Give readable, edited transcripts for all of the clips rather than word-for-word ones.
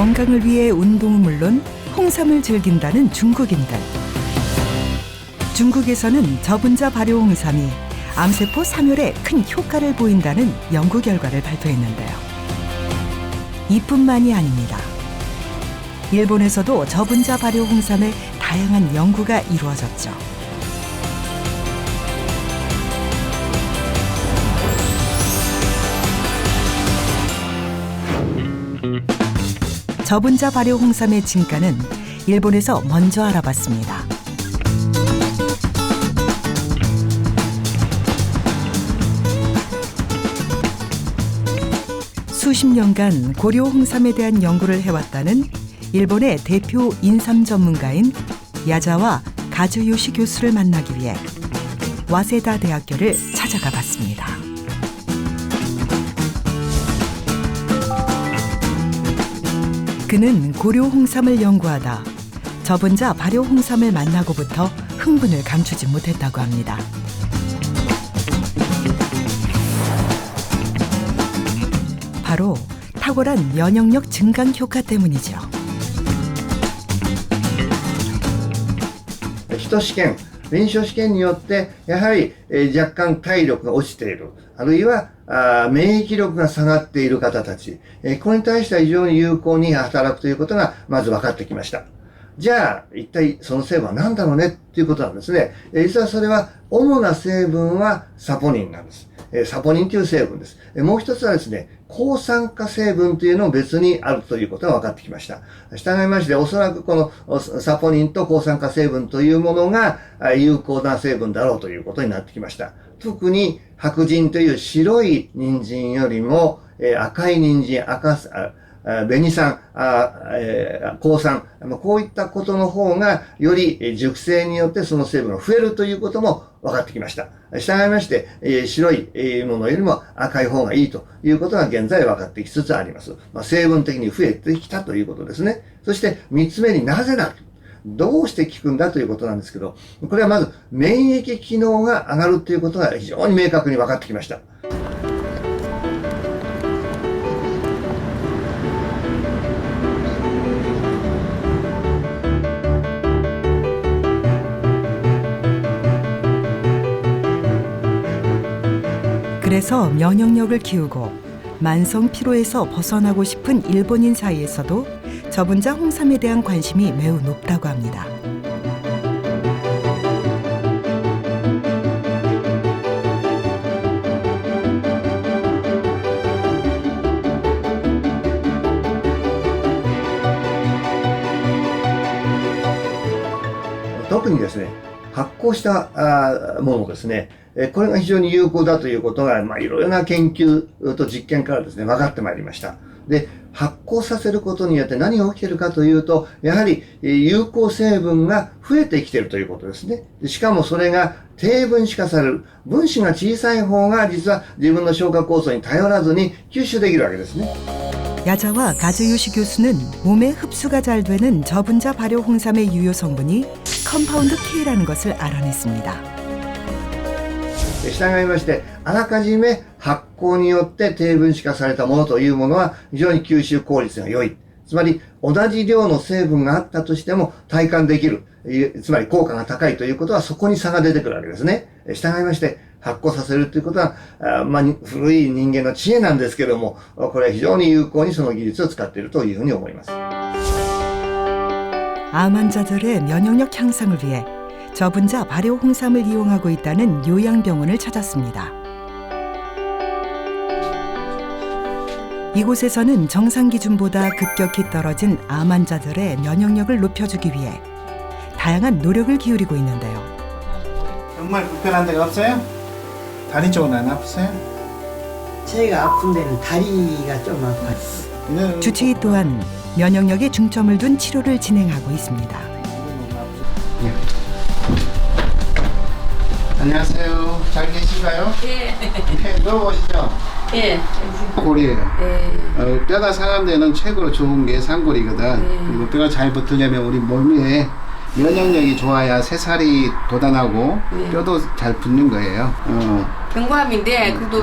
건강을 위해 운동은 물론 홍삼을 즐긴다는 중국인들. 중국에서는 저분자 발효 홍삼이 암세포 사멸에 큰 효과를 보인다는 연구 결과를 발표했는데요. 이뿐만이 아닙니다. 일본에서도 저분자 발효 홍삼에 다양한 연구가 이루어졌죠. 저분자 발효 홍삼의 진가는 일본에서 먼저 알아봤습니다. 수십 년간 고려 홍삼에 대한 연구를 해왔다는 일본의 대표 인삼 전문가인 야자와 가즈요시 교수를 만나기 위해 와세다 대학교를 찾아가 봤습니다. 그는 고려 홍삼을 연구하다 저분자 발효 홍삼을 만나고부터 흥분을 감추지 못했다고 합니다. 바로 탁월한 면역력 증강 효과 때문이죠. 基礎試験、臨床試験によってやはり若干体力が落ちている、あるいは免疫力が下がっている方たち、これに対しては非常に有効に働くということがまず分かってきました。じゃあ一体その成分は何だろうねっていうことなんですね。実はそれは主な成分はサポニンなんです。サポニンという成分です。もう一つはですね、抗酸化成分というのも別にあるということが分かってきました。従いまして、おそらくこのサポニンと抗酸化成分というものが有効な成分だろうということになってきました。特に白人という白い人参よりも赤い人参、紅酸、抗酸、こういったことの方がより熟成によってその成分が増えるということも分かってきました。従いまして、白いものよりも赤い方がいいということが現在分かってきつつあります。成分的に増えてきたということですね。そして3つ目になぜだ、どうして効くんだということなんですけど、これはまず免疫機能が上がるということが非常に明確に分かってきました。그래서 면역력을 키우고 만성 피로에서 벗어나고 싶은 일본인 사이에서도 저분자 홍삼에 대한 관심이 매우 높다고 합니다. 특히ですね、発酵したものですね、これが非常に有効だということが、いろいろな研究と実験からですね、分かってまいりました。で、発酵させることによって何が起きているかというと、やはり有効成分が増えてきているということですね。しかもそれが低分子化される。分子が小さい方が実は自分の消化酵素に頼らずに吸収できるわけですね。 야자와 가즈요시 교수는 몸에 흡수가 잘 되는 저분자 발효 홍삼의 유효 성분이 컴파운드 K라는 것을 알아냈습니다. 従いまして、あらかじめ発酵によって低分子化されたものというものは非常に吸収効率が良い。つまり同じ量の成分があったとしても体感できる。つまり効果が高いということはそこに差が出てくるわけですね。従いまして発酵させるということは、古い人間の知恵なんですけども、これは非常に有効にその技術を使っているというふうに思います。 암 환자들의 면역력 향상을 위해 저분자 발효 홍삼을 이용하고 있다는 요양병원을 찾았습니다. 이곳에서는 정상 기준보다 급격히 떨어진 암 환자들의 면역력을 높여주기 위해 다양한 노력을 기울이고 있는데요. 정말 불편한 데가 없어요? 다리 쪽은 안 아프세요? 제가 아픈 데는 다리가 좀 아파요. 주치의 또한 면역력에 중점을 둔 치료를 진행하고 있습니다. 안녕하세요. 잘 계신가요? 예. 네, 누워보시죠. 예. 골이에요. 예. 뼈가 상한 데는 최고로 좋은 게 상골이거든. 예. 그리고 뼈가 잘 붙으려면 우리 몸 위에 면역력이 좋아야 새살이 돋아나고 네. 뼈도 잘 붙는 거예요. 경과암인데 그래도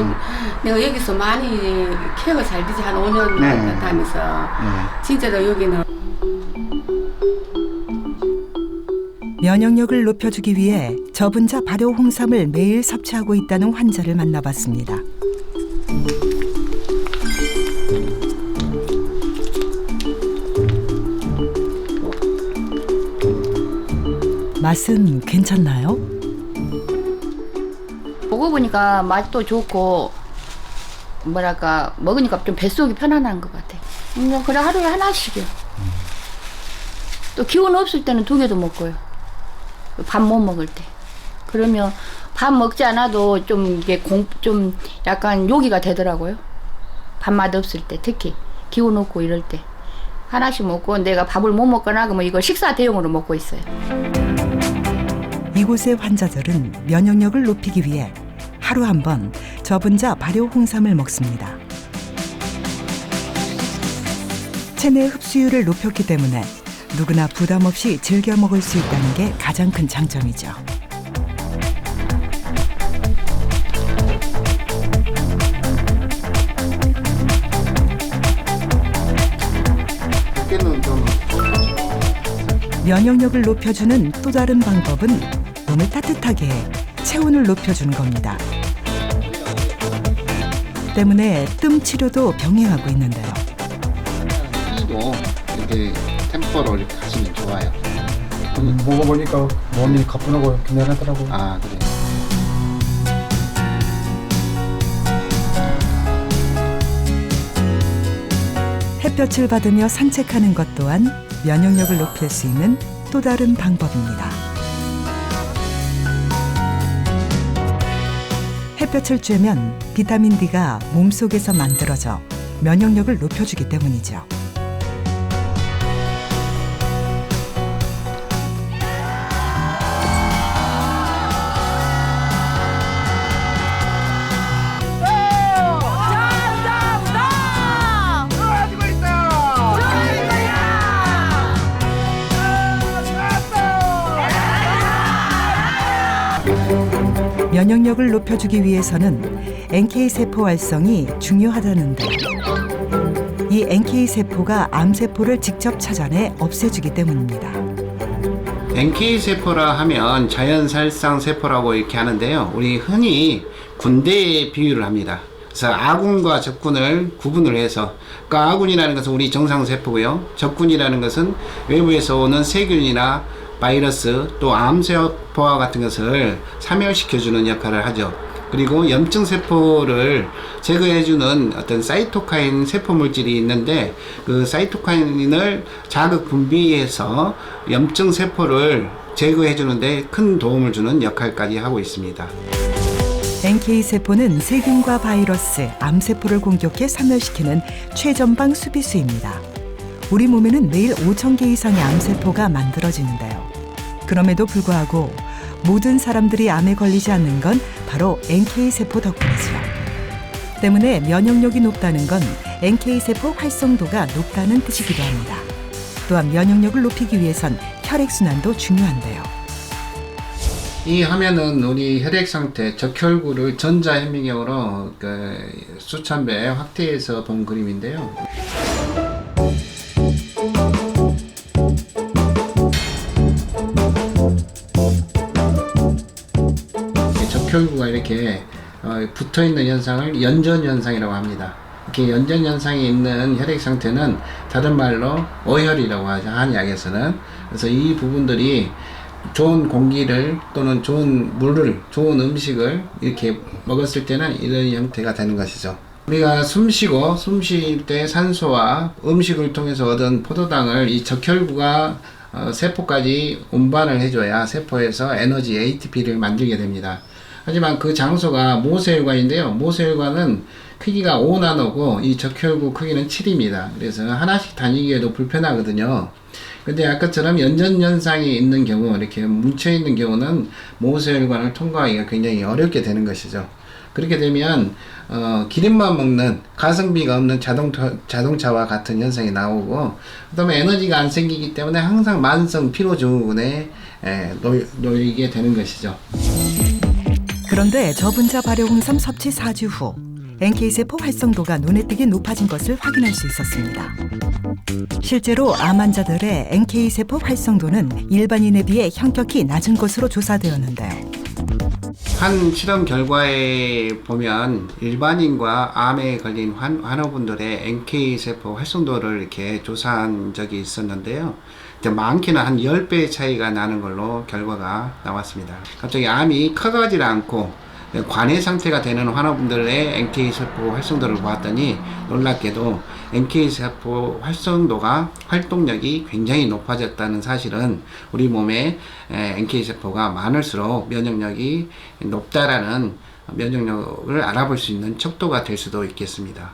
내가 여기서 많이 케어가 잘 되지 한 5년 네. 다니면서 네. 진짜로 여기는 면역력을 높여주기 위해 저분자 발효 홍삼을 매일 섭취하고 있다는 환자를 만나봤습니다. 맛은 괜찮나요? 먹어보니까 맛도 좋고 뭐랄까 먹으니까 좀 뱃속이 편안한 것 같아. 그래 하루에 하나씩이요. 또 기운 없을 때는 2개도 먹고요. 밥 못 먹을 때. 그러면 밥 먹지 않아도 좀 이게 좀 약간 요기가 되더라고요. 밥맛 없을 때 특히 기운 없고 이럴 때 하나씩 먹고 내가 밥을 못 먹거나 그러면 이걸 식사 대용으로 먹고 있어요. 이곳의 환자들은 면역력을 높이기 위해 하루 한 번 저분자 발효 홍삼을 먹습니다. 체내 흡수율을 높였기 때문에 누구나 부담 없이 즐겨 먹을 수 있다는 게 가장 큰 장점이죠. 그때는 좀 면역력을 높여주는 또 다른 방법은 몸을 따뜻하게 해 체온을 높여주는 겁니다. 때문에 뜸 치료도 병행하고 있는데요. 도 이렇게 템포로 이렇게 하시면 좋아요. 먹어보니까 몸이 가뿐하고 괜찮더라고요. 아, 그래요. 햇볕을 받으며 산책하는 것 또한 면역력을 높일 수 있는 또 다른 방법입니다. 햇볕을 쬐면 비타민 D가 몸속에서 만들어져 면역력을 높여주기 때문이죠. 면역력을 높여주기 위해서는 NK세포 활성이 중요하다는데 이 NK세포가 암세포를 직접 찾아내 없애주기 때문입니다. NK세포라 하면 자연살상 세포라고 이렇게 하는데요. 우리 흔히 군대에 비유를 합니다. 그래서 아군과 적군을 구분을 해서, 그러니까 아군이라는 것은 우리 정상세포고요. 적군이라는 것은 외부에서 오는 세균이나 바이러스 또 암세포와 같은 것을 사멸시켜주는 역할을 하죠. 그리고 염증세포를 제거해주는 어떤 사이토카인 세포물질이 있는데 그 사이토카인을 자극 분비해서 염증세포를 제거해주는데 큰 도움을 주는 역할까지 하고 있습니다. NK세포는 세균과 바이러스, 암세포를 공격해 사멸시키는 최전방 수비수입니다. 우리 몸에는 매일 5,000개 이상의 암세포가 만들어지는데요. 그럼에도 불구하고 모든 사람들이 암에 걸리지 않는 건 바로 NK세포 덕분이지요. 때문에 면역력이 높다는 건 NK세포 활성도가 높다는 뜻이기도 합니다. 또한 면역력을 높이기 위해선 혈액순환도 중요한데요. 이 화면은 우리 혈액 상태, 적혈구를 전자현미경으로 수천 배 확대해서 본 그림인데요. 적혈구가 이렇게 붙어있는 현상을 연전현상이라고 합니다. 이렇게 연전현상이 있는 혈액 상태는 다른 말로 어혈이라고 하죠, 한약에서는. 그래서 이 부분들이 좋은 공기를 또는 좋은 물을, 좋은 음식을 이렇게 먹었을 때는 이런 형태가 되는 것이죠. 우리가 숨 쉴 때 산소와 음식을 통해서 얻은 포도당을 이 적혈구가 세포까지 운반을 해줘야 세포에서 에너지 ATP를 만들게 됩니다. 하지만 그 장소가 모세혈관인데요. 모세혈관은 크기가 5나노고 이 적혈구 크기는 7입니다. 그래서 하나씩 다니기에도 불편하거든요. 근데 아까처럼 연전현상이 있는 경우, 이렇게 뭉쳐있는 경우는 모세혈관을 통과하기가 굉장히 어렵게 되는 것이죠. 그렇게 되면 기름만 먹는 가성비가 없는 자동차와 같은 현상이 나오고 그다음에 에너지가 안 생기기 때문에 항상 만성 피로증후군에 놓이게 되는 것이죠. 그런데 저분자 발효홍삼 섭취 4주 후 NK세포 활성도가 눈에 띄게 높아진 것을 확인할 수 있었습니다. 실제로 암 환자들의 NK세포 활성도는 일반인에 비해 현격히 낮은 것으로 조사되었는데요. 한 실험 결과에 보면 일반인과 암에 걸린 환우분들의 NK세포 활성도를 이렇게 조사한 적이 있었는데요. 많게는 한 10배 차이가 나는 걸로 결과가 나왔습니다. 갑자기 암이 커가지 않고 관해 상태가 되는 환우분들의 NK세포 활성도를 보았더니 놀랍게도 NK세포 활동력이 굉장히 높아졌다는 사실은 우리 몸에 NK세포가 많을수록 면역력이 높다라는 면역력을 알아볼 수 있는 척도가 될 수도 있겠습니다.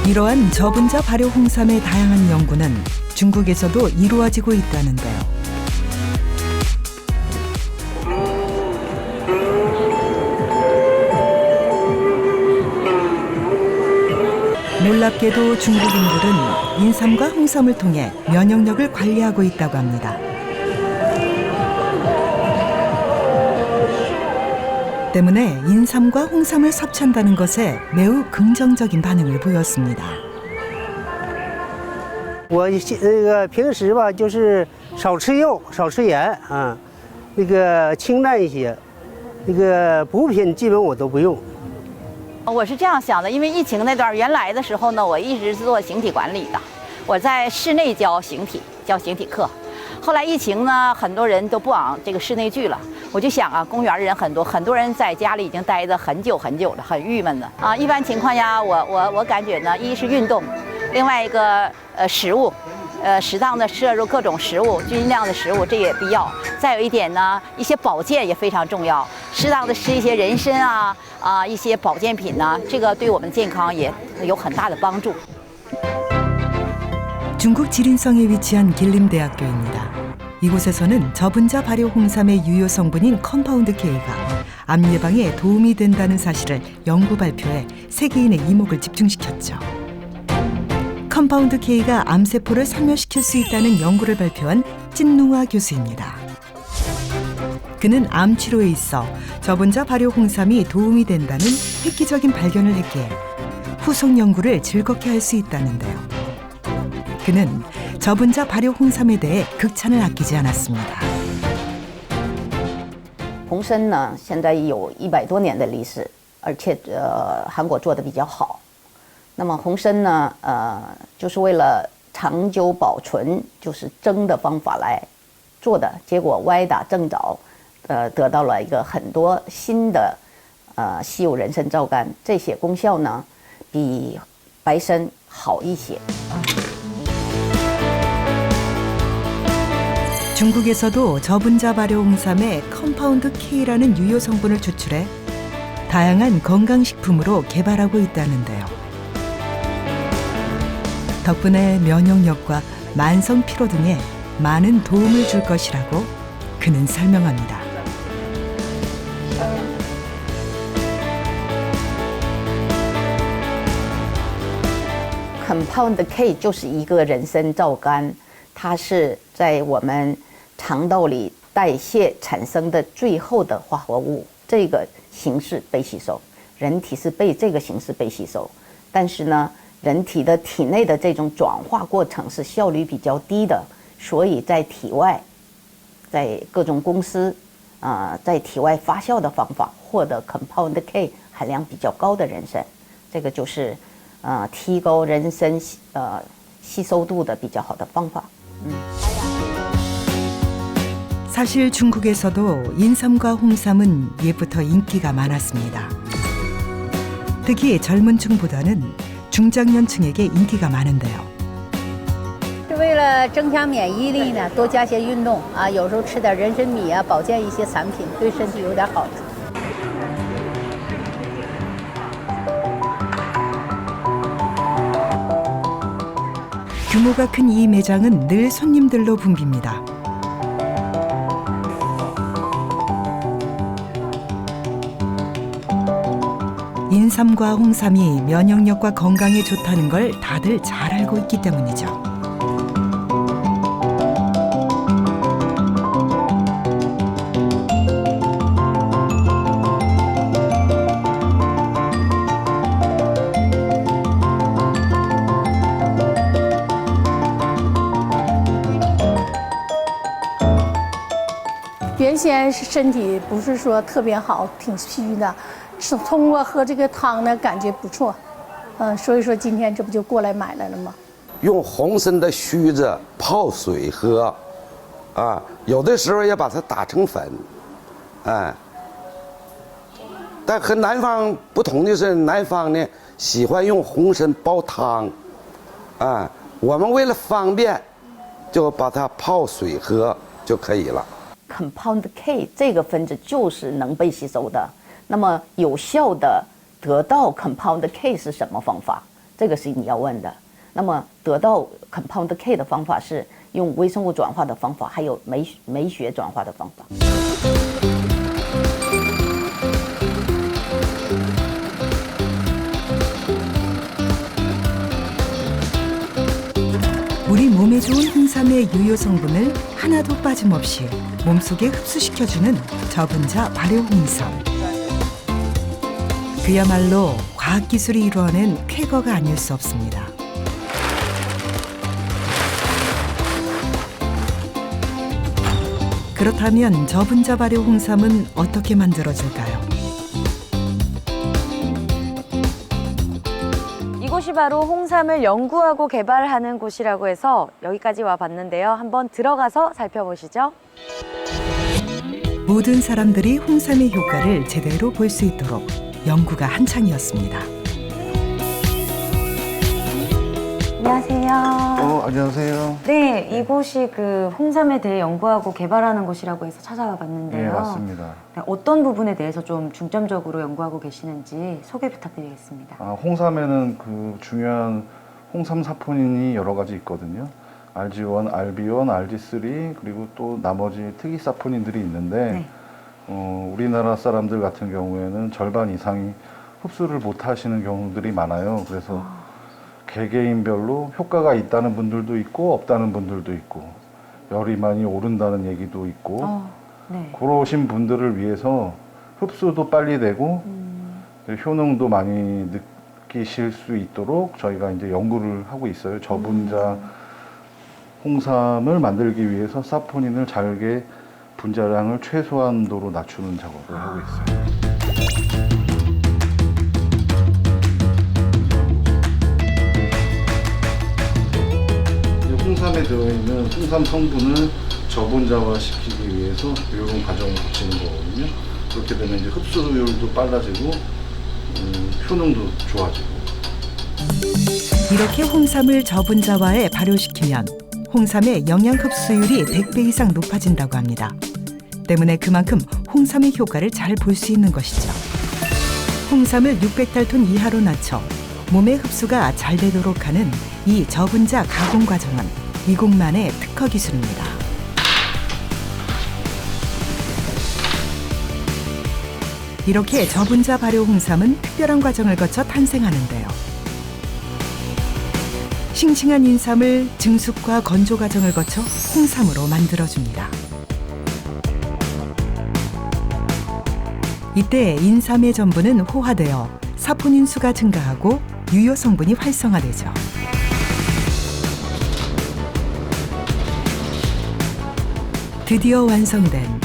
이러한 저분자 발효 홍삼의 다양한 연구는 중국에서도 이루어지고 있다는데요. 놀랍게도 중국인들은 인삼과 홍삼을 통해 면역력을 관리하고 있다고 합니다. 때문에 인삼과 홍삼을 섭취한다는 것에 매우 긍정적인 반응을 보였습니다. 我平时吧就是少吃肉少吃盐啊，清淡一些，补品基本我都不用。 我是这样想的，因为疫情那段原来的时候呢，我一直是做形体管理的，我在室内教形体课。后来疫情呢，很多人都不往这个室内聚了，我就想啊，公园人很多，很多人在家里已经待得很久了，很郁闷的啊。一般情况下，我感觉呢，一是运动，另外一个食物。适当的摄入各种食物，均量的食物，这也必要。再有一点呢，一些保健也非常重要，适当的吃一些人参一些保健品呢，这个对我们健康也有很大的帮助。 중국 지린성에 위치한 길림대학교입니다. 이곳에서는 저분자 발효 홍삼의 유효 성분인 컴파운드 K가 암 예방에 도움이 된다는 사실을 연구 발표에 세계인의 이목을 집중시켰죠. 컴파운드 K가 암세포를 상멸시킬 수 있다는 연구를 발표한 찐누아 교수입니다. 그는 암 치료에 있어 저분자 발효 홍삼이 도움이 된다는 획기적인 발견을 했기에 후속 연구를 즐겁게 할 수 있다는데요. 그는 저분자 발효 홍삼에 대해 극찬을 아끼지 않았습니다. 红参呢，现在有100多年的历史，而且韩国做的比较好。那么红参呢，就是为了长久保存，就是蒸的方法来做的，结果歪打正着，得到了一个很多新的稀有人参皂苷，这些功效呢比白参好一些。 중국에서도 저분자 발효 홍삼에 컴파운드 K라는 유효 성분을 추출해 다양한 건강식품으로 개발하고 있다는데요. 덕분에 면역력과 만성 피로 등에 많은 도움을 줄 것이라고 그는 설명합니다. Compound K 就是一个人参皂苷，它是在我们肠道里代谢产生的最后的化合物，这个形式被吸收，人体是被这个形式被吸收，但是呢，人体的体内的这种转化过程是效率比较低的，所以在体外，在各种公司在体外发酵的方法获得 Compound K 含量比较高的人参，这个就是提高人参吸收度的比较好的方法。 사실 중국에서도 인삼과 홍삼은 예부터 인기가 많았습니다. 특히 젊은 층보다는 중장년층에게 인기가 많은데요. 是为了增强免疫力呢，多加些运动啊，有时候吃点人参米啊，保健一些产品，对身体有点好处。 규모가 큰 이 매장은 늘 손님들로 붐빕니다. 인삼과 홍삼이 면역력과 건강에 좋다는 걸 다들 잘 알고 있기 때문이죠.原先是身体不是说特别好，挺虚的，是通过喝这个汤呢，感觉不错，所以说今天这不就过来买来了吗？用红参的须子泡水喝，啊，有的时候也把它打成粉，哎。但和南方不同的是，南方呢喜欢用红参煲汤，啊，我们为了方便，就把它泡水喝就可以了。Compound K 这个分子就是能被吸收的。那么有效的得到 Compound K 是什么方法？这个是你要问的。那么得到 Compound K 的方法是用微生物转化的方法，还有酶学转化的方法。 우리 몸에 좋은 홍삼의 유효 성분을 하나도 빠짐없이 몸속에 흡수시켜주는 저분자 발효 홍삼. 그야말로 과학기술이 이루어낸 쾌거가 아닐 수 없습니다. 그렇다면 저분자 발효 홍삼은 어떻게 만들어질까요? 이곳이 바로 홍삼을 연구하고 개발하는 곳이라고 해서 여기까지 와봤는데요. 한번 들어가서 살펴보시죠. 모든 사람들이 홍삼의 효과를 제대로 볼 수 있도록 연구가 한창이었습니다. 안녕하세요. 안녕하세요. 네, 이곳이 그 홍삼에 대해 연구하고 개발하는 곳이라고 해서 찾아와 봤는데요. 네, 맞습니다. 네, 어떤 부분에 대해서 좀 중점적으로 연구하고 계시는지 소개 부탁드리겠습니다. 홍삼에는 그 중요한 홍삼 사포닌이 여러 가지 있거든요. RG1, RB1, RG3 그리고 또 나머지 특이 사포닌들이 있는데 우리나라 사람들 같은 경우에는 절반 이상이 흡수를 못 하시는 경우들이 많아요. 그래서 개개인별로 효과가 있다는 분들도 있고 없다는 분들도 있고 열이 많이 오른다는 얘기도 있고 그러신 분들을 위해서 흡수도 빨리 되고 효능도 많이 느끼실 수 있도록 저희가 이제 연구를 하고 있어요. 저분자 홍삼을 만들기 위해서 사포닌을 잘게 분자량을 최소한도로 낮추는 작업을 하고 있어요. 홍삼에 들어있는 홍삼 성분을 저분자화 시키기 위해서 이런 과정을 거치는 거거든요. 그렇게 되면 이제 흡수율도 빨라지고 효능도 좋아지고. 이렇게 홍삼을 저분자화에 발효시키면 홍삼의 영양 흡수율이 100배 이상 높아진다고 합니다. 때문에 그만큼 홍삼의 효과를 잘 볼 수 있는 것이죠. 홍삼을 600달톤 이하로 낮춰 몸의 흡수가 잘 되도록 하는 이 저분자 가공 과정은 이곳만의 특허 기술입니다. 이렇게 저분자 발효 홍삼은 특별한 과정을 거쳐 탄생하는데요. 싱싱한 인삼을 증숙과 건조 과정을 거쳐 홍삼으로 만들어줍니다. 이때 인삼의 전분은 호화되어 사포닌 수가 증가하고 유효 성분이 활성화되죠. 드디어 완성된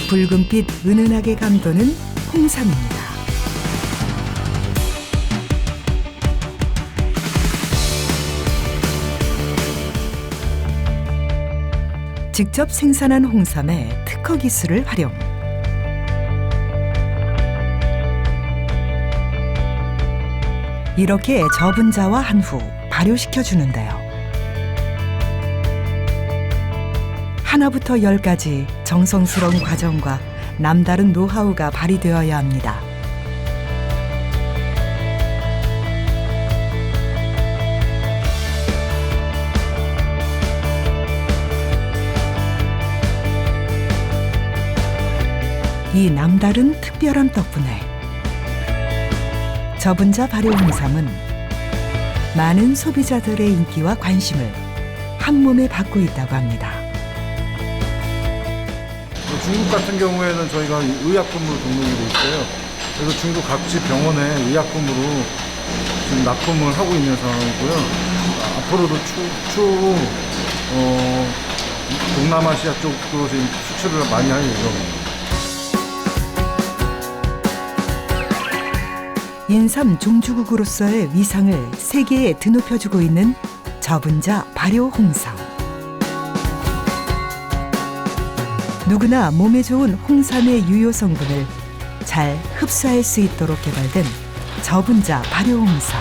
붉은빛 은은하게 감도는 홍삼입니다. 직접 생산한 홍삼에 특허 기술을 활용. 이렇게 저분자화한 후 발효시켜 주는데요. 하나부터 10까지 정성스러운 과정과 남다른 노하우가 발휘되어야 합니다. 이 남다른 특별함 덕분에 저분자 발효 홍삼은 많은 소비자들의 인기와 관심을 한 몸에 받고 있다고 합니다. 중국 같은 경우에는 저희가 의약품으로 등록이 돼 있어요. 그래서 중국 각지 병원에 의약품으로 지금 납품을 하고 있는 상황이고요. 앞으로도 추후 동남아시아 쪽도 지금 수출을 많이 할 예정입니다. 인삼 종주국으로서의 위상을 세계에 드높여주고 있는 저분자 발효 홍삼. 누구나 몸에 좋은 홍삼의 유효 성분을 잘 흡수할 수 있도록 개발된 저분자 발효 홍삼.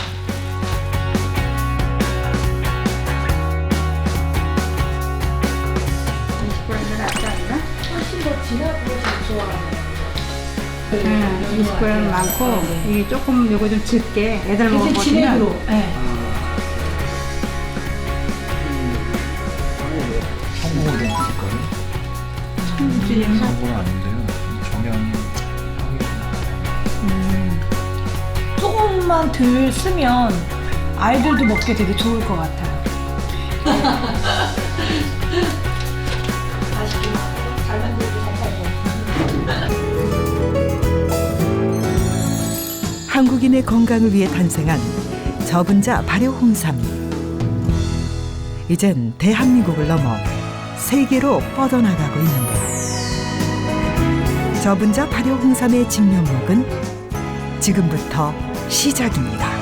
네, 20g 많고 이게 조금 요거 좀 적게 애들 먹어보시면 성공을 좀 드릴까요? 성공은 아닌데요. 정량이 조금만 덜 쓰면 아이들도 먹기 되게 좋을 것 같아요. 한국인의 건강을 위해 탄생한 저분자 발효 홍삼이 이젠 대한민국을 넘어 세계로 뻗어나가고 있는데요. 저분자 발효 홍삼의 진면목은 지금부터 시작입니다.